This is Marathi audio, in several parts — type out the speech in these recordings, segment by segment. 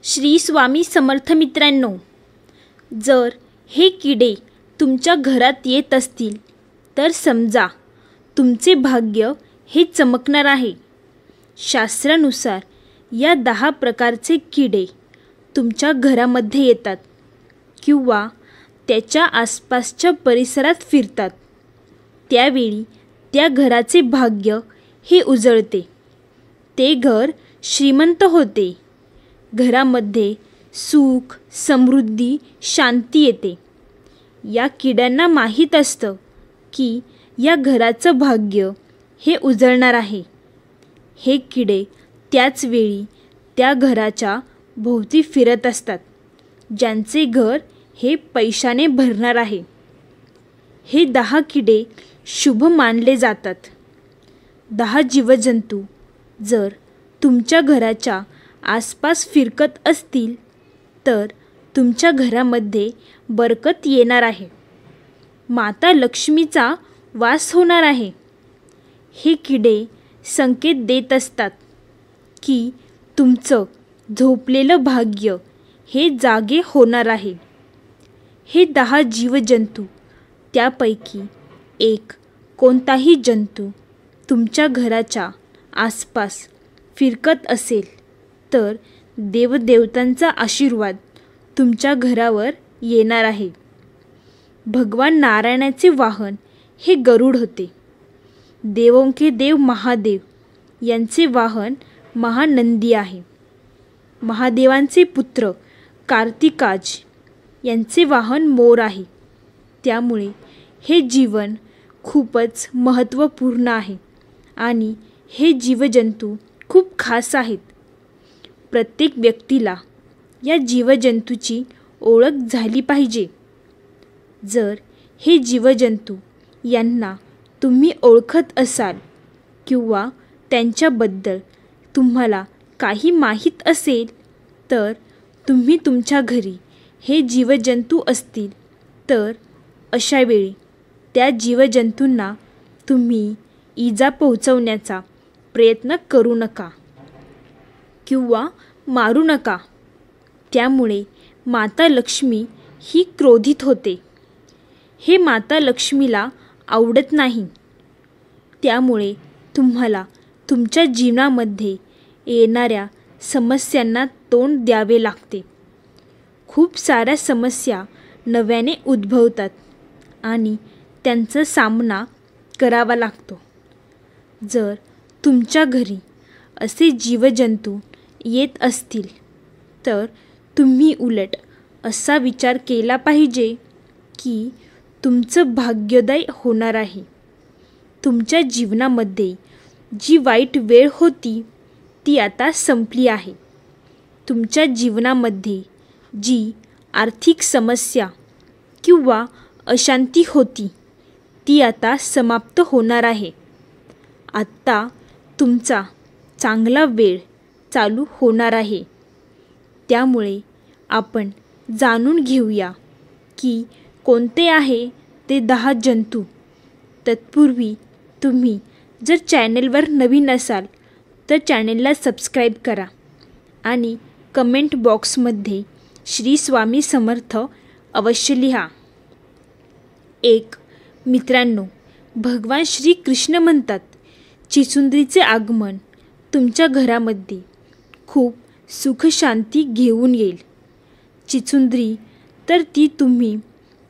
श्री स्वामी समर्थ मित्रांनो, जर हे किडे तुमच्या घरात येत असतील तर समजा तुमचे भाग्य हे चमकणार आहे. शास्त्रानुसार या 10 प्रकारचे किडे तुमच्या घरामध्ये येतात किंवा त्याच्या आसपासच्या परिसरात फिरतात. त्यावेळी त्या घराचे भाग्य हे उजळते. ते घर श्रीमंत होते. घरामध्ये सुख, समृद्धी, शांती येते. या किड्यांना माहीत असतं की या घराचं भाग्य हे उजळणार आहे. हे किडे त्याच वेळी त्या घराच्या भोवती फिरत असतात, ज्यांचे घर हे पैशाने भरणार आहे. हे 10 किडे शुभ मानले जातात. 10 जीवजंतू जर तुमच्या घराच्या आसपास फिरकत असतील तर तुमच्या घरामध्ये बरकत येणार आहे. माता लक्ष्मीचा वास होणार आहे. हे किडे संकेत देत असतात की तुमचं झोपलेलं भाग्य हे जागे होणार आहे. हे 10 जीवजंतू त्यापैकी एक कोणताही जंतू तुमच्या घराच्या आसपास फिरकत असेल तर देवदेवतांचा आशीर्वाद तुमच्या घरावर येणार आहे. भगवान नारायणाचे वाहन हे गरुड होते. देवोंके देव महादेव यांचे वाहन महानंदी आहे. महादेवांचे पुत्र कार्तिकाज यांचे वाहन मोर आहे. त्यामुळे हे जीवन खूपच महत्त्वपूर्ण आहे आणि हे जीवजंतू खूप खास आहेत. प्रत्येक व्यक्तीला या जीवजंतूची ओळख झाली पाहिजे. जर हे जीवजंतू यांना तुम्ही ओळखत असाल किंवा त्यांच्याबद्दल तुम्हाला काही माहीत असेल तर तुम्ही तुमच्या घरी हे जीवजंतू असतील तर अशा वेळी त्या जीवजंतूंना तुम्ही इजा पोहोचवण्याचा प्रयत्न करू नका किंवा मारू नका. त्यामुळे माता लक्ष्मी ही क्रोधित होते. हे माता लक्ष्मीला आवडत नाही. त्यामुळे तुम्हाला तुमच्या जीवनामध्ये येणाऱ्या समस्यांना तोंड द्यावे लागते. खूप साऱ्या समस्या नव्याने उद्भवतात आणि त्यांचा सामना करावा लागतो. जर तुमच्या घरी असे जीवजंतू येत असतील तर तुम्ही उलट असा विचार केला पाहिजे की तुमचं भाग्योदय होणार आहे. तुमच्या जीवनामध्ये जी वाईट वेळ होती ती आता संपली आहे. तुमच्या जीवनामध्ये जी आर्थिक समस्या किंवा अशांती होती ती आता समाप्त होणार आहे. आत्ता तुमचा चांगला वेळ चालू होणार आहे. त्यामुळे आपण जाणून घेऊया की कोणते आहे ते 10 जंतू. तत्पूर्वी तुम्ही जर चॅनलवर नवीन असाल तर चॅनलला सबस्क्राईब करा आणि कमेंट बॉक्समध्ये श्री स्वामी समर्थ अवश्य लिहा. 1. मित्रांनो, भगवान श्री कृष्ण म्हणतात, चिचुंद्रीचे आगमन तुमच्या घरामध्ये खूप सुखशांती घेऊन येईल. चिचुंद्री तर ती तुम्ही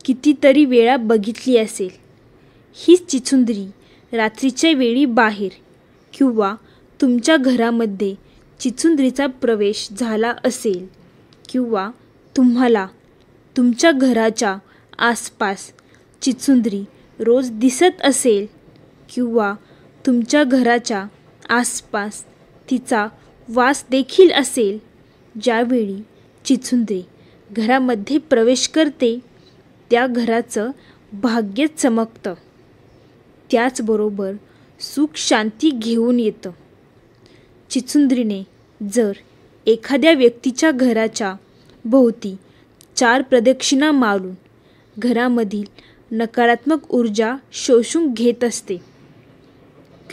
कितीतरी वेळा बघितली असेल. ही चिचुंद्री रात्रीच्या वेळी बाहेर किंवा तुमच्या घरामध्ये चिचुंद्रीचा प्रवेश झाला असेल किंवा तुम्हाला तुमच्या घराच्या आसपास चिचुंद्री रोज दिसत असेल किंवा तुमच्या घराच्या आसपास तिचा वास देखील असेल, ज्यावेळी चिचुंद्री घरामध्ये प्रवेश करते त्या घराचं भाग्य चमकतं. त्याचबरोबर सुख शांती घेऊन येतं. चिचुंद्रीने जर एखाद्या व्यक्तीच्या घराच्या भोवती 4 प्रदक्षिणा मारून घरामधील नकारात्मक ऊर्जा शोषून घेत असते.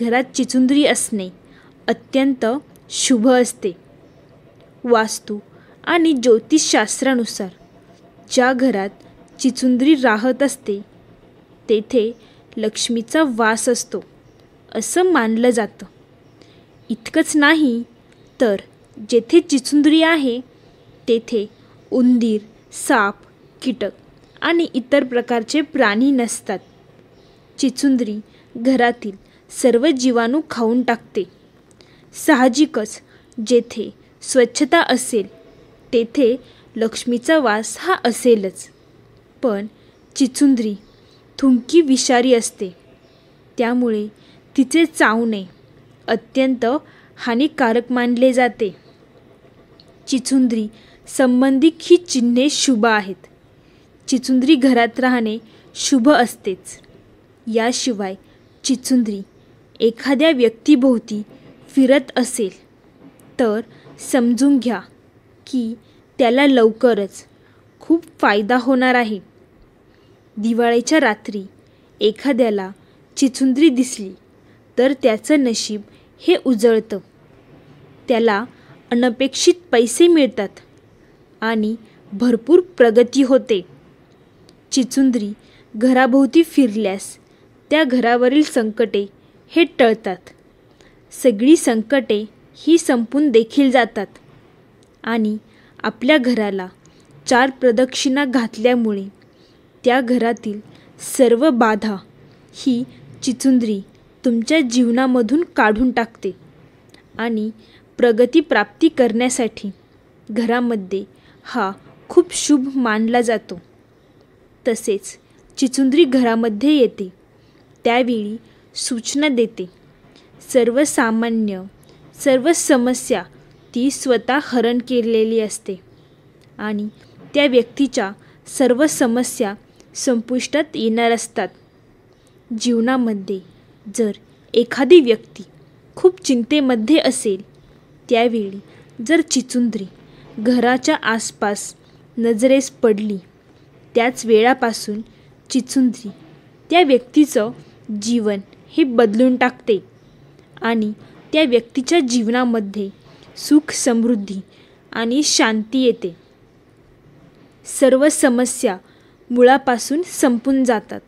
घरात चिचुंद्री असणे अत्यंत शुभ असते. वास्तू आणि ज्योतिषशास्त्रानुसार ज्या घरात चिचुंद्री राहत असते तेथे लक्ष्मीचा वास असतो असं मानलं जातं. इतकंच नाही तर जेथे चिचुंद्री आहे तेथे उंदीर, साप, कीटक आणि इतर प्रकारचे प्राणी नसतात. चिचुंद्री घरातील सर्व जीवाणू खाऊन टाकते. साहजिकच जेथे स्वच्छता असेल तेथे लक्ष्मीचा वास हा असेलच. पण चिचुंद्री थुंकी विषारी असते, त्यामुळे तिचे चावणे अत्यंत हानिकारक मानले जाते. चिचुंद्री संबंधित ही चिन्हे शुभ आहेत. चिचुंद्री घरात राहणे शुभ असतेच. याशिवाय चिचुंद्री एखाद्या व्यक्तीभोवती फिरत असेल तर समजून घ्या की त्याला लवकरच खूप फायदा होणार आहे. दिवाळीच्या रात्री एखाद्याला चिचुंद्री दिसली तर त्याचं नशीब हे उजळतं. त्याला अनपेक्षित पैसे मिळतात आणि भरपूर प्रगती होते. चिचुंद्री घराभोवती फिरल्यास त्या घरावरील संकटे हे टळतात. सगळी संकटे ही संपून देखील जातात आणि आपल्या घराला 4 प्रदक्षिणा घातल्यामुळे त्या घरातील सर्व बाधा ही चिचुंद्री तुमच्या जीवनामधून काढून टाकते आणि प्रगती प्राप्ती करण्यासाठी घरामध्ये हा खूप शुभ मानला जातो. तसेच चिचुंद्री घरामध्ये येते त्यावेळी सूचना देते. सर्व समस्या ती स्वतः हरण केलेली असते आणि त्या व्यक्तीच्या सर्व समस्या संपुष्टात येणार असतात. जीवनामध्ये जर एखादी व्यक्ती खूप चिंतेमध्ये असेल त्यावेळी जर चिचुंद्री घराच्या आसपास नजरेस पडली त्याच वेळापासून चिचुंद्री त्या व्यक्तीचं जीवन हे बदलून टाकते आणि त्या व्यक्तीच्या जीवनामध्ये सुख, समृद्धी आणि शांती येते. सर्व समस्या मुळापासून संपून जातात.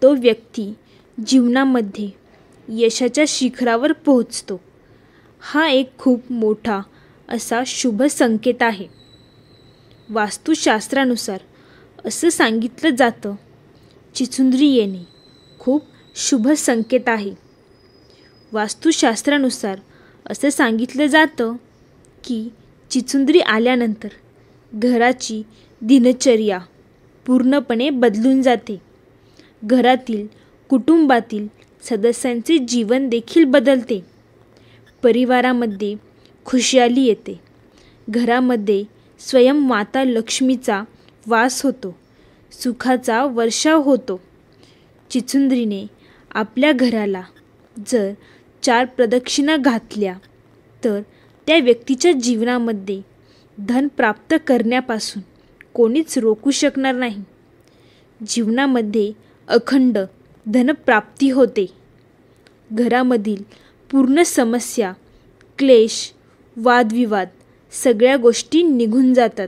तो व्यक्ती जीवनामध्ये यशाच्या शिखरावर पोहोचतो. हा एक खूप मोठा असा शुभ संकेत आहे. वास्तुशास्त्रानुसार असं सांगितलं जातं, चिचुंद्री येणे खूप शुभ संकेत आहे. वास्तुशास्त्रानुसार असं सांगितलं जातं की चिचुंद्री आल्यानंतर घराची दिनचर्या पूर्णपणे बदलून जाते. घरातील कुटुंबातील सदस्यांचे जीवन देखील बदलते. परिवारामध्ये खुशाली येते. घरामध्ये स्वयं माता लक्ष्मीचा वास होतो. सुखाचा वर्षाव होतो. चिचुंद्रीने आपल्या घराला जर 4 प्रदक्षिणा घातल्या तर त्या व्यक्तीच्या जीवनामध्ये धन प्राप्त करण्यापासून कोणीच रोखू शकणार नाही. जीवनामध्ये अखंड धनप्राप्ती होते. घरामधील पूर्ण समस्या, क्लेश, वादविवाद सगळ्या गोष्टी निघून जातात.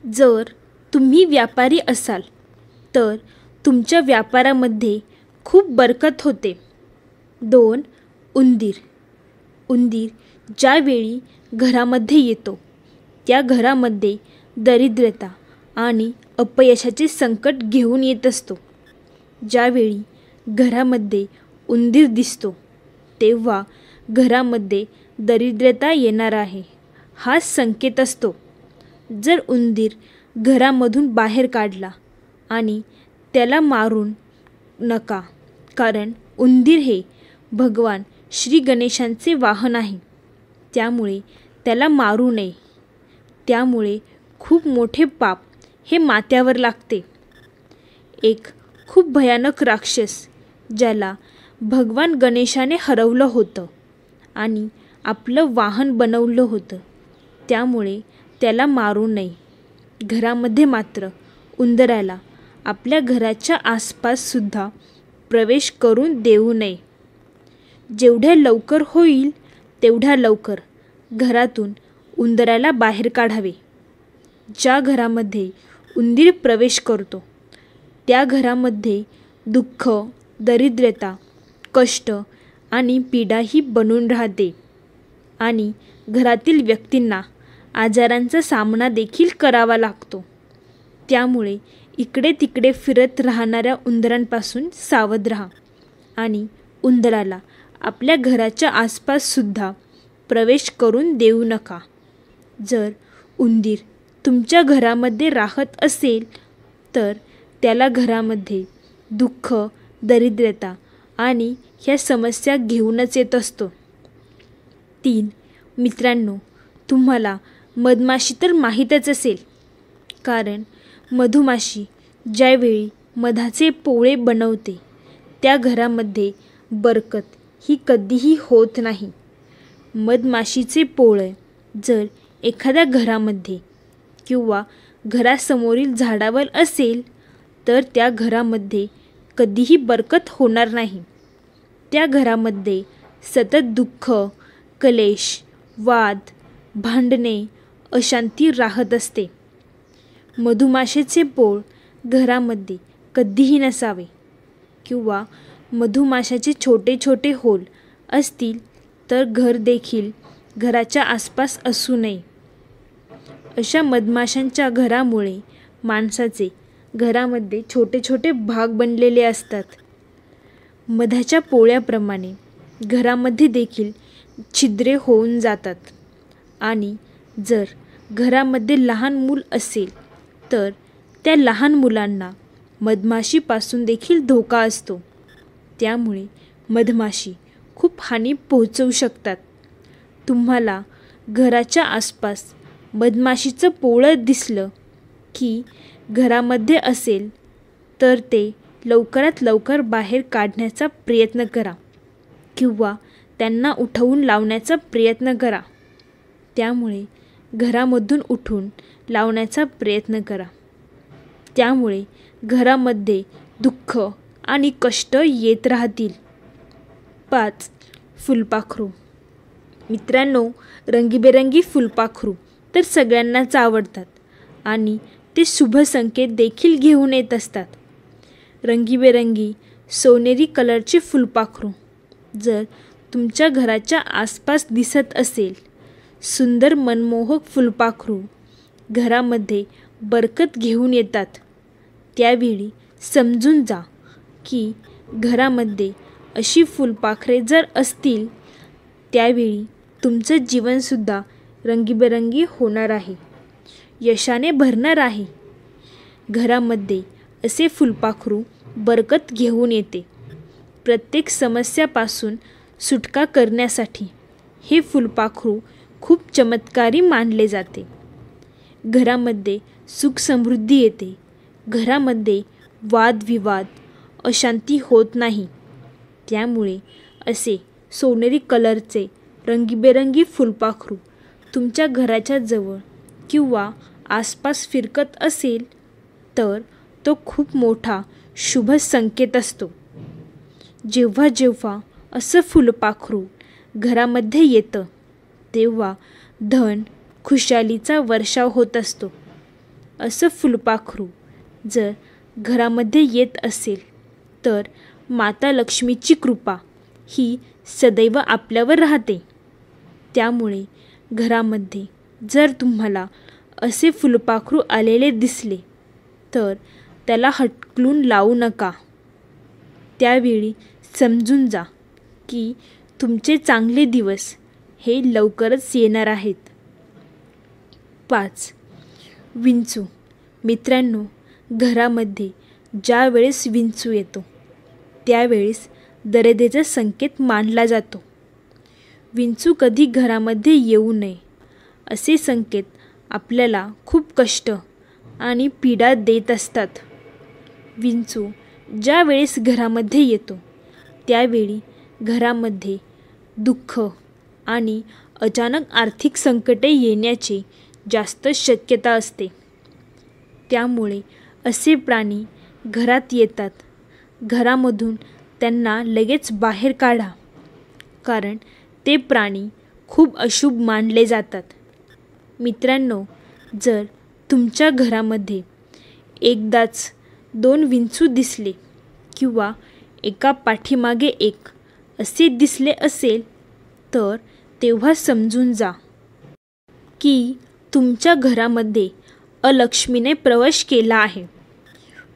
जर तुम्ही व्यापारी असाल तर तुमच्या व्यापारामध्ये खूप बरकत होते. 2. उंदीर ज्यावेळी घरामध्ये येतो त्या घरामध्ये दरिद्रता आणि अपयशाचे संकट घेऊन येत असतो. ज्यावेळी घरामध्ये उंदीर दिसतो तेव्हा घरामध्ये दरिद्रता येणार आहे हा संकेत असतो. जर उंदीर घरामधून बाहेर काढला आणि त्याला मारून नका, कारण उंदीर हे भगवान श्री गणेशांचे वाहन आहे, त्यामुळे त्याला मारू नये. त्यामुळे खूप मोठे पाप हे माथ्यावर लागते. एक खूप भयानक राक्षस ज्याला भगवान गणेशाने हरवलं होतं आणि आपलं वाहन बनवलं होतं, त्यामुळे त्याला मारू नये. घरामध्ये मात्र उंदराला आपल्या घराच्या आसपाससुद्धा प्रवेश करून देऊ नये. जेवढ्या लवकर होईल तेवढ्या लवकर घरातून उंदराला बाहेर काढावे. ज्या घरामध्ये उंदीर प्रवेश करतो त्या घरामध्ये दुःख, दरिद्रता, कष्ट आणि पीडाही बनून राहते आणि घरातील व्यक्तींना आजारांचा सामना देखील करावा लागतो. त्यामुळे इकडे तिकडे फिरत राहणाऱ्या उंदरांपासून सावध राहा आणि उंदराला आपल्या घराच्या आसपाससुद्धा प्रवेश करून देऊ नका. जर उंदीर तुमच्या घरामध्ये राहत असेल तर त्याला घरामध्ये दुःख, दरिद्रता आणि ह्या समस्या घेऊनच येत असतो. 3. मित्रांनो, तुम्हाला मधमाशी तर माहीतच असेल, कारण मधुमाशी ज्यावेळी मधाचे पोळे बनवते त्या घरामध्ये बरकत ही कधीही होत नाही. मधमाशीचे पोळे जर एखाद्या घरामध्ये किंवा घरासमोरील झाडावर असेल तर त्या घरामध्ये कधीही बरकत होणार नाही. त्या घरामध्ये सतत दुःख, कलेश, वाद, भांडणे, अशांती राहत असते. मधुमाशीचे पोळ घरामध्ये कधीही नसावे किंवा मधुमाशाचे छोटे छोटे होल असतील तर घर देखील घराच्या आसपास असू नये. अशा मधमाशांच्या घरामुळे माणसाचे घरामध्ये छोटे छोटे भाग बनलेले असतात. मधाच्या पोळ्याप्रमाणे घरामध्ये देखील छिद्रे होऊन जातात आणि जर घरामध्ये लहान मूल असेल तर त्या लहान मुलांना मधमाशीपासून देखील धोका असतो. त्यामुळे मधमाशी खूप हानी पोहोचवू शकतात. तुम्हाला घराच्या आसपास मधमाशीचं पोळं दिसलं की घरामध्ये असेल तर ते लवकरात लवकर बाहेर काढण्याचा प्रयत्न करा किंवा त्यांना उठवून लावण्याचा प्रयत्न करा. त्यामुळे घरामधून उठून लावण्याचा प्रयत्न करा. त्यामुळे घरामध्ये दुःख आणि कष्ट येत राहतील. 5. फुलपाखरू. मित्रांनो, रंगीबेरंगी फुलपाखरू तर सगळ्यांनाच आवडतात आणि ते शुभ संकेत देखील घेऊन येत असतात. रंगीबेरंगी सोनेरी कलरचे फुलपाखरू जर तुमच्या घराच्या आसपास दिसत असेल, सुंदर मनमोहक फुलपाखरू घरामध्ये बरकत घेऊन येतात. त्यावेळी समजून जा की घरामध्ये अशी फुलपाखरे जर असतील त्यावेळी तुमचं जीवनसुद्धा रंगीबेरंगी होणार आहे, यशाने भरणार आहे. घरामध्ये असे फुलपाखरू बरकत घेऊन येते. प्रत्येक समस्यापासून सुटका करण्यासाठी हे फुलपाखरू खूप चमत्कारी मानले जाते. घरामध्ये सुख समृद्धी येते. घरामध्ये वादविवाद, अशांती होत नाही. त्यामुळे असे सोनेरी कलरचे रंगीबेरंगी फुलपाखरू तुमच्या घराच्या जवळ किंवा आसपास फिरकत असेल तर तो खूप मोठा शुभ संकेत असतो. जेव्हा जेव्हा असं फुलपाखरू घरामध्ये येतं तेव्हा धन, खुशालीचा वर्षाव होत असतो. असं फुलपाखरू जर घरामध्ये येत असेल तर माता लक्ष्मीची कृपा ही सदैव आपल्यावर राहते. त्यामुळे घरामध्ये जर तुम्हाला असे फुलपाखरू आलेले दिसले तर त्याला हटकून लावू नका. त्यावेळी समजून जा की तुमचे चांगले दिवस हे लवकरच येणार आहेत. 5. विंचू. मित्रांनो, घरामध्ये ज्या वेळेस विंचू येतो त्यावेळेस दरिद्रतेचा संकेत मानला जातो. विंचू कधी घरामध्ये येऊ नये असे संकेत आपल्याला खूप कष्ट आणि पीडा देत असतात. विंचू ज्या वेळेस घरामध्ये येतो त्यावेळी घरामध्ये दुःख आणि अचानक आर्थिक संकटे येण्याची जास्त शक्यता असते. त्यामुळे असे प्राणी घरात येतात. घरामधून त्यांना लगेच बाहेर काढा, कारण ते प्राणी खूप अशुभ मानले जातात. मित्रांनो, जर तुमच्या घरामध्ये एकदाच 2 विंचू दिसले किंवा एका पाठीमागे एक असे दिसले असेल, तर तेव्हा समजून जा की तुमच्या घरामध्ये अलक्ष्मीने प्रवेश केला आहे.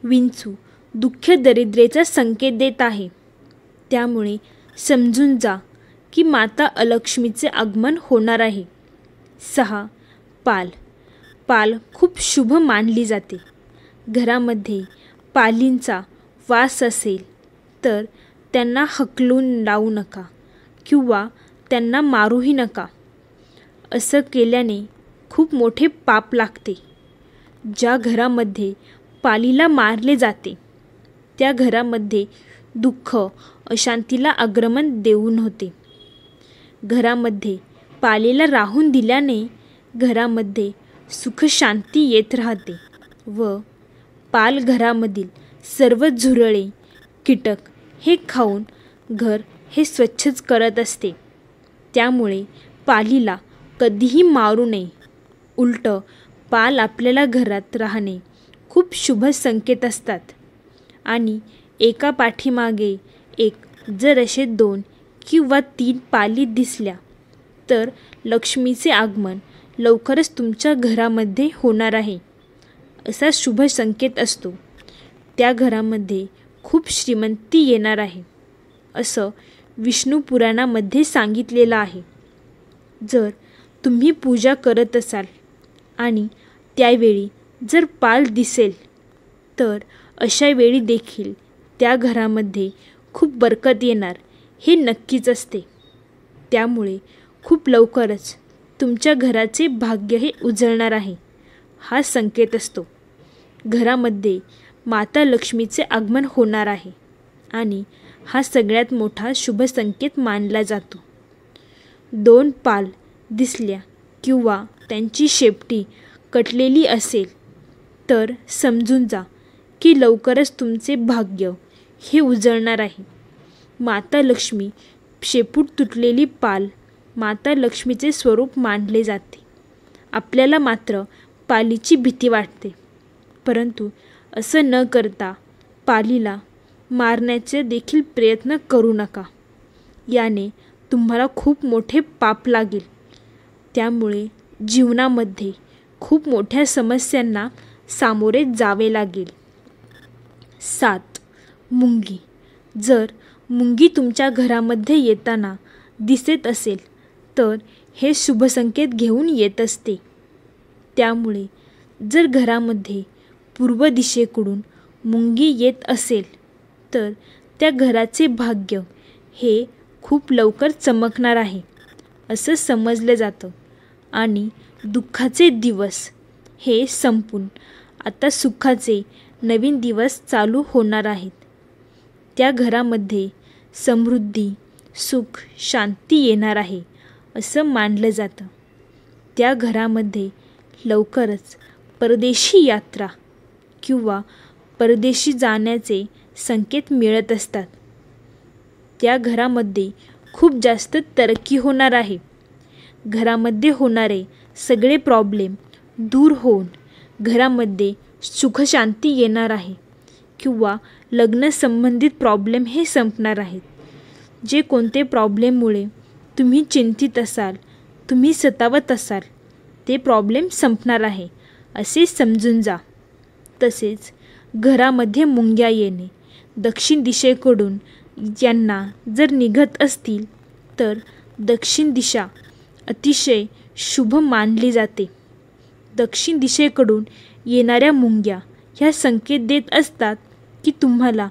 विंचू दुःख दरिद्रेचा संकेत देत आहे. त्यामुळे समजून जा की माता अलक्ष्मीचे आगमन होणार आहे. 6. पाल खूप शुभ मानली जाते. घरामध्ये पालींचा वास असेल तर त्यांना हकलून लावू नका किंवा त्यांना मारूही नका. असं केल्याने खूप मोठे पाप लागते. ज्या घरामध्ये पालीला मारले जाते त्या घरामध्ये दुःख, अशांतीला आगमन देऊन होते. घरामध्ये पालीला राहून दिल्याने घरामध्ये सुख शांती येत राहते व पाल घरामधील सर्व झुरळे, कीटक हे खाऊन घर हे स्वच्छच करत असते. त्यामुळे पालीला कधीही मारू नये. उलट पाल आपल्याला घरात राहणे खूप शुभ संकेत असतात. आणि एका पाठीमागे एक जर असे 2 किंवा 3 पाली दिसल्या तर लक्ष्मीचे आगमन लवकरच तुमच्या घरामध्ये होणार आहे असा शुभ संकेत असतो. त्या घरामध्ये खूप श्रीमंती येणार आहे असं विष्णू पुराणामध्ये सांगितलेलं आहे. जर तुम्ही पूजा करत असाल आणि त्यावेळी जर पाल दिसेल तर अशा वेळी देखील त्या घरामध्ये खूप बरकत येणार हे नक्कीच असते. त्यामुळे खूप लवकरच तुमच्या घराचे भाग्य हे उजळणार आहे हा संकेत असतो. घरामध्ये माता लक्ष्मीचे आगमन होणार आहे आणि हा सगळ्यात मोठा शुभ संकेत मानला जातो. 2 पाल दिसल्या किंवा त्यांची शेपटी कटलेली असेल तर समजून जा की लवकरच तुमचे भाग्य हे उजळणार आहे. माता लक्ष्मी शेपूट तुटलेली पाल माता लक्ष्मीचे स्वरूप मानले जाते. आपल्याला मात्र पालीची भीती वाटते, परंतु असं न करता पालीला मारण्याचे देखील प्रयत्न करू नका. याने तुम्हाला खूप मोठे पाप लागेल. त्यामुळे जीवनामध्ये खूप मोठ्या समस्यांना सामोरे जावे लागेल. 7. मुंगी. जर मुंगी तुमच्या घरामध्ये येताना दिसत असेल तर हे शुभ संकेत घेऊन येत असते. त्यामुळे जर घरामध्ये पूर्व दिशेकडून मुंगी येत असेल तर त्या घराचे भाग्य हे खूप लवकर चमकणार आहे असं समजलं जातं आणि दुःखाचे दिवस हे संपून आता सुखाचे नवीन दिवस चालू होणार आहेत. त्या घरामध्ये समृद्धी, सुख, शांती येणार आहे असं मानलं जातं. त्या घरामध्ये लवकरच परदेशी यात्रा किंवा परदेशी जाण्याचे संकेत मिळत असतात. त्या घरामध्ये खूप जास्त तरक्की होणार आहे. घरामध्ये होणारे सगळे प्रॉब्लेम दूर होऊन घरामध्ये सुखशांती येणार आहे किंवा लग्न संबंधित प्रॉब्लेम हे संपणार आहेत. जे कोणते प्रॉब्लेममुळे तुम्ही चिंतित असाल, तुम्ही सतावत असाल, ते प्रॉब्लेम संपणार आहे असे समजून जा. तसेच घरामध्ये मुंग्या येणे, दक्षिण दिशेकडून यांना जर निघत असतील तर दक्षिण दिशा अतिशय शुभ मानली जाते. दक्षिण दिशेकडून येणाऱ्या मुंग्या ह्या संकेत देत असतात की तुम्हाला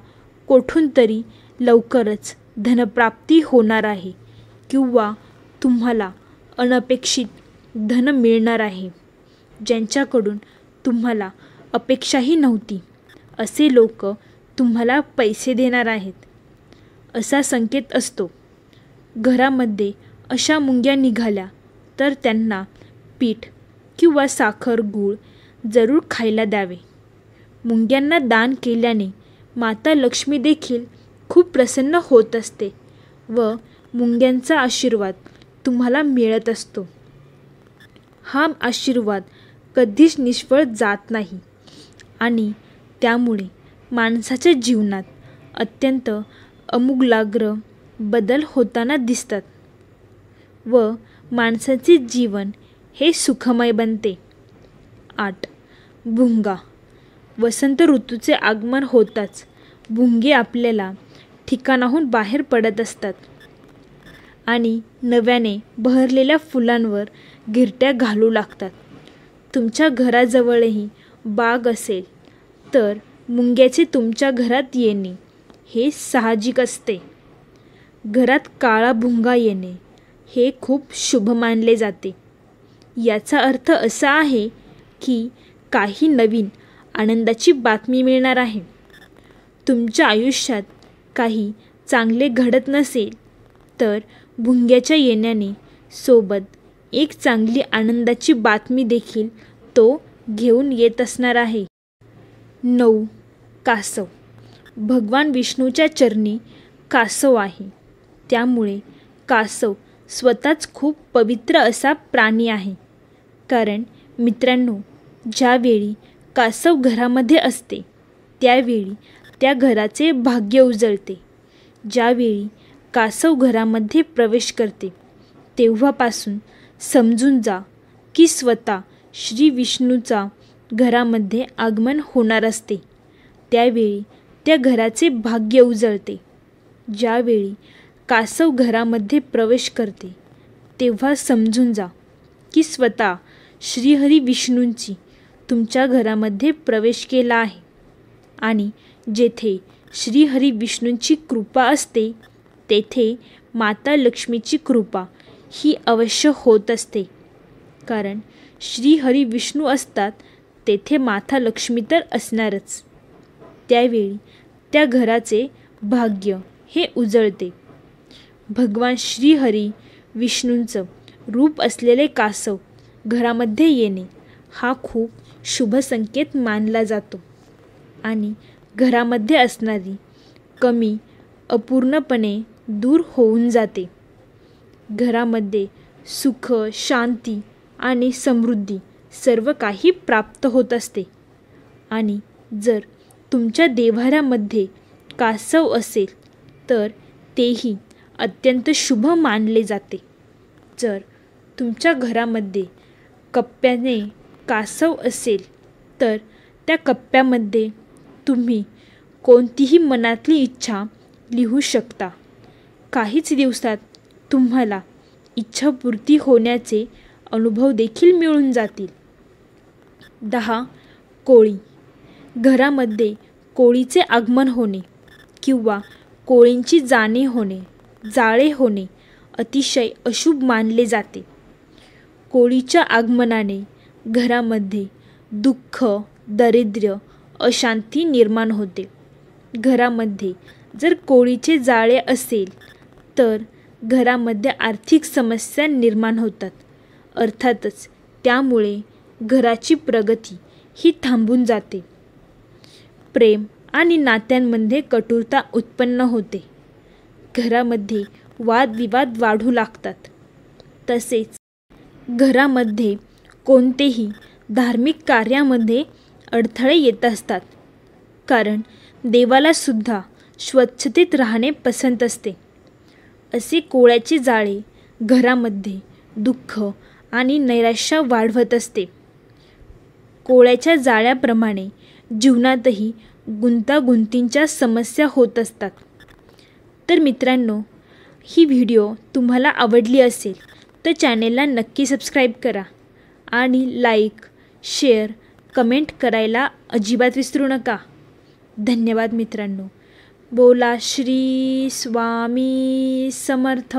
कोठून तरी लवकरच धनप्राप्ती होणार आहे किंवा तुम्हाला अनपेक्षित धन मिळणार आहे. ज्यांच्याकडून तुम्हाला अपेक्षाही नव्हती असे लोक तुम्हाला पैसे देणार आहेत असा संकेत असतो. घरामध्ये अशा मुंग्या निघाल्या तर त्यांना पीठ किंवा साखर, गूळ जरूर खायला द्यावे. मुंग्यांना दान केल्याने माता लक्ष्मी देखील खूप प्रसन्न होत असते व मुंग्यांचा आशीर्वाद तुम्हाला मिळत असतो. हा आशीर्वाद कधीच निष्फळ जात नाही आणि त्यामुळे माणसाच्या जीवनात अत्यंत आमूलाग्र बदल होताना दिसतात व माणसाचे जीवन हे सुखमय बनते. 8. भुंगा. वसंत ऋतूचे आगमन होताच भुंगे आपल्याला ठिकाणाहून बाहेर पडत असतात आणि नव्याने बहरलेल्या फुलांवर घिरट्या घालू लागतात. तुमच्या घराजवळही बाग असेल तर मुंग्याचे तुमच्या घरात येणे हे साहजिक असते. घरात काळा भुंगा येणे हे खूप शुभ मानले जाते. याचा अर्थ असा आहे की काही नवीन आनंदाची बातमी मिळणार आहे. तुमच्या आयुष्यात काही चांगले घडत नसेल तर भुंग्याच्या येण्याने सोबत एक चांगली आनंदाची बातमी देखील तो घेऊन येत असणार आहे. 9. कासव. भगवान विष्णूच्या चरणी कासव आहे. त्यामुळे कासव स्वतःच खूप पवित्र असा प्राणी आहे. कारण मित्रांनो, ज्यावेळी कासव घरामध्ये असते त्यावेळी त्या घराचे भाग्य उजळते. ज्यावेळी कासव घरामध्ये प्रवेश करते तेव्हापासून समजून जा की स्वतः श्री विष्णूचा घरामध्ये आगमन होणार असते. त्यावेळी त्या घराचे भाग्य उजळते. ज्यावेळी कासव घरामध्ये प्रवेश करते तेव्हा समजून जा की स्वतः श्रीहरी विष्णूंची तुमच्या घरामध्ये प्रवेश केला आहे आणि जेथे श्रीहरी विष्णूंची कृपा असते तेथे माता लक्ष्मीची कृपा ही अवश्य होत असते. कारण श्रीहरी विष्णू असतात तेथे माता लक्ष्मी तर असणारच. त्यावेळी त्या घराचे भाग्य हे उजळते. भगवान श्रीहरी विष्णूंचं रूप असलेले कासव घरामध्ये येणे हा खूप शुभ संकेत मानला जातो आणि घरामध्ये असणारी कमी अपूर्णपणे दूर होऊन जाते. घरामध्ये सुख, शांती आणि समृद्धी सर्व काही प्राप्त होत असते. आणि जर तुमच्या देव्हाऱ्यामध्ये कासव असेल तर तेही अत्यंत शुभ मानले जाते. जर तुमच्या घरामध्ये कप्प्याने कासव असेल तर त्या कप्प्यामध्ये तुम्ही कोणतीही मनातली इच्छा लिहू शकता. काहीच दिवसात तुम्हाला इच्छापूर्ती होण्याचे अनुभव देखील मिळून जातील. 10. कोळी. घरामध्ये कोळीचे आगमन होणे किंवा कोळींची जाळे होणे अतिशय अशुभ मानले जाते. कोळीच्या आगमनाने घरामध्ये दुःख, दारिद्र्य, अशांती निर्माण होते. घरामध्ये जर कोळीचे जाळे असेल तर घरामध्ये आर्थिक समस्या निर्माण होतात. अर्थातच त्यामुळे घराची प्रगती ही थांबून जाते. प्रेम आणि नात्यांमध्ये कटुता उत्पन्न होते. घरामध्ये वादविवाद वाढू लागतात. तसेच घरामध्ये कोणतेही धार्मिक कार्यामध्ये अडथळे येत असतात. कारण देवाला सुद्धा स्वच्छतेत राहणे पसंत असते. असे कोळ्याचे जाळे घरामध्ये दुःख आणि नैराश्य वाढवत असते. कोळ्याच्या जाळ्याप्रमाणे जीवनातही गुंतागुंतींच्या समस्या होत असतात. तर मित्रांनो, ही व्हिडिओ तुम्हाला आवडली असेल तर चॅनेलला नक्की सबस्क्राईब करा आणि लाईक, शेअर, कमेंट करायला अजिबात विसरू नका. धन्यवाद मित्रांनो. बोला श्री स्वामी समर्थ.